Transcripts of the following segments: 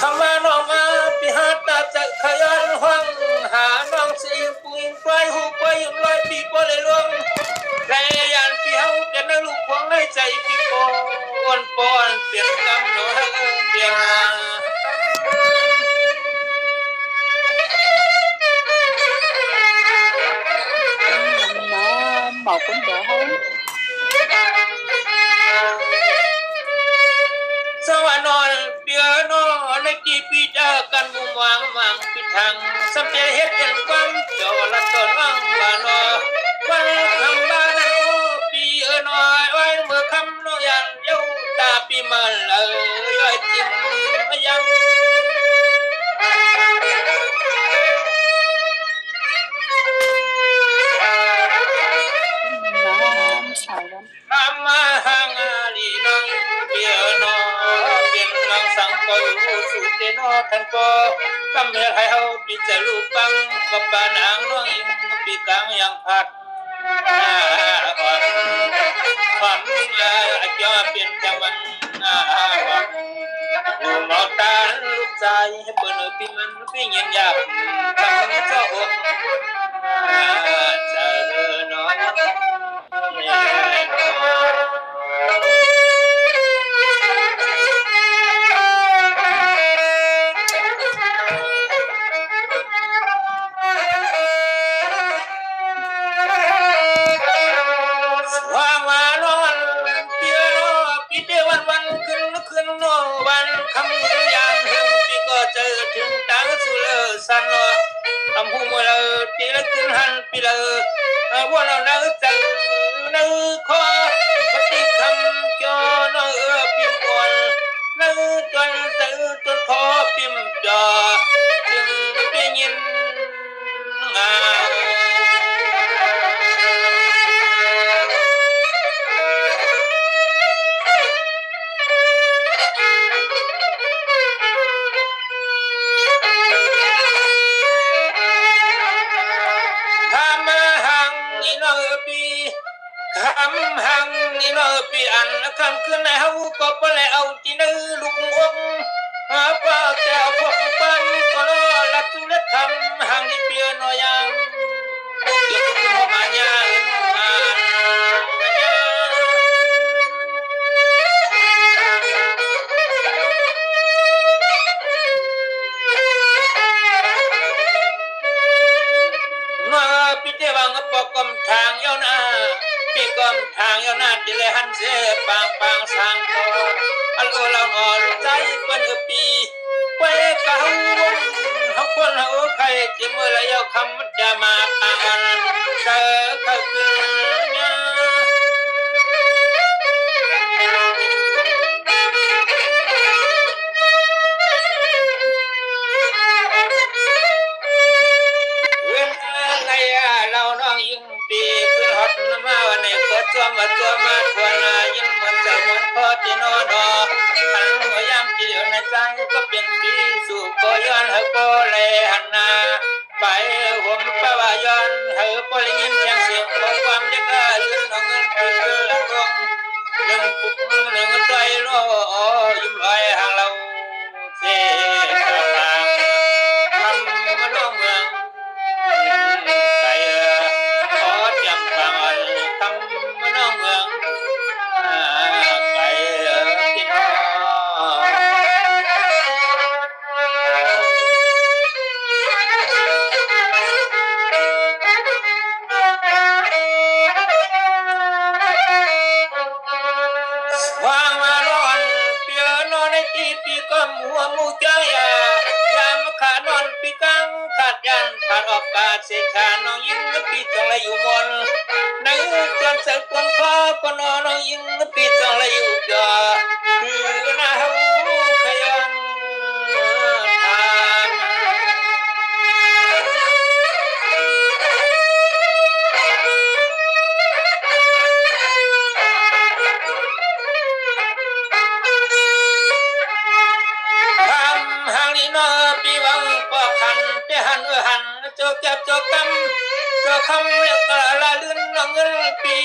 คำว่าน้องมาพิหารตาจะขยันห้องหาน้องสิปุยปลายหูปลายยังลอยปีบ่เลยลวงไรยันพี่เฮาจะนั่งลูกควงในใจพี่โกวนปอนเปลี่ยนกำโนเฮเปลี่ยนnó một cũng đỡ hơn สวรรค์นอนเปียนอในกีปีเจอกันมุมวางมังปิดทางสัมเจเฮ็ดเห็นความเจ้าละตนวังบานอวันคำบ้านโอปีน้อยไว้เมื่อคำน้อยันเย้าตาปีมันย้อยจิ้มยัง nó xài lắm อามาหังอาลีนังเปียโนเป็นนังสังกอยสุเตโนทันโกกำเนิดให้เฮาปิจลูปังกับปานางน้องอิงปีกังยังพัดความอาจจะเป็นจังหวันลูกนอตาลูกใจให้เปิ้นปีมันปีเงียนยากทำเจ้าอกเจอน้อยว่างวานอนเปียโนปีเดวันขึ้นโนวันคำยานหึงปีก็เจอถึงตาสุเลสันโนทำหูมือปีละขึ้นหันปีละว่าเราเนื้อใจเนื้อคอปฏิคำจอเนื้อปิมก่อนเนื้อจนใจจนคอปิมจอจึงเป็นยินทำหังอินปีคำหังอินปีอันคำขึ้นในเฮาก็เปล่าเอาที่นื้อลูกองป้าแก้วพงปันก็รอลักสุดคำหังนี่เปียโนยังเกี่ยวกับหัวมันยาปีเทวังปกมทางยาวนาปีกมทางยาวนาดิเลหันเสปางสังโตอันโอเราหอลูกใจเปิ้นปีไว้กะเฮาคนเฮาใครจิมือละยาวคำจะมาปางมันเสเขาคือเราน้องยิ่งปีขึ้นฮอตมาวันนี้ก็ตัวมาทวนยิ่งมันจะมันพอที่นอนหันหัวยามที่อยู่ในใจก็เป็นปีสู่ก็ย้อนเฮาก็เลยหันหน้าไปผมปะว่าย้อนเฮาก็เลยยิ้มแฉ่งเสียงของความยักษ์ลืมน้องเงินคือละกงหนึ่งปุ๊บหนึ่งใจรอยิ้มลอยห่างเราเสียทางทำมาน้องเมืองใจขอจำฟังคำน้องเมืองไปที่น้องวางมานอนเปียโนในที่ปีก็มัวมูใจยามขาดนอนปีกังขาดยันขาดออกกาเสียขาน้องยิ่งปีจงเลยอยู่มนในจนเสกปนคอก็นอนน้องยิ่งปีจงเลยอยู่จอคือหน้าเฮาขยันทานทำหางลีนอปีวังปอคันเปหันหันโจกจับโจกกำโจกคำเรียกละลื่นน้องเงินปี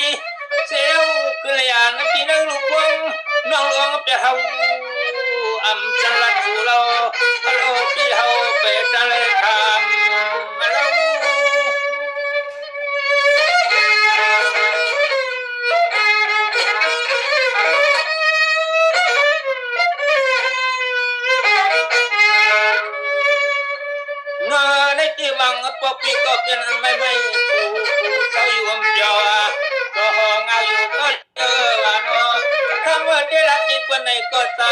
เซลคือระยะปีนึงลูกวงน้องหลวงเปียเฮาอำจังหวัดสุเรา องปกปีก็เป็นอันไม่ผู้เขาอยู่อมเปียวก็ห้องเอาอยู่ก็เจอว่าเนาะคำว่าได้รับนี่เปิ้นในก็ใจ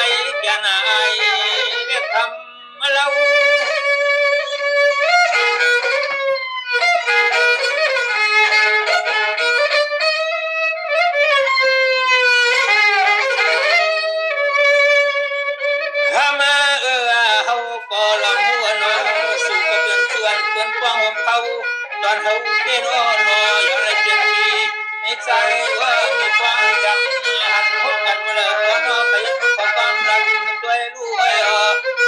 แก่นายเรียกทำมาแล้ว ข้ามาเฮาก็ลองหัวเนาะสู่ก็เป็นส่วนเปิ้นป้องของเขาตอนเฮาเป็นอ้อนออย่าไรเปลี่ยนปีในใจว่ามีความจักหันพบกันเมื่อก่อนเนาะไปขอความรักด้วยรู้ไว้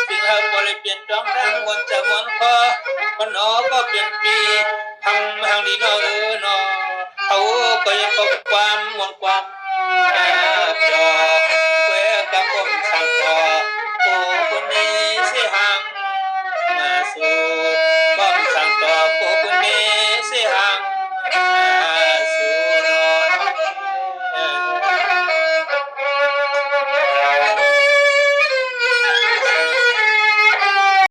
สิ่งเฮาบ่ได้เปลี่ยนจอมรังมนจะมนคอคนอ้อก็เปลี่ยนปีทำทางดีเนาะเนาะเขาก็ยังพบความมนความจอ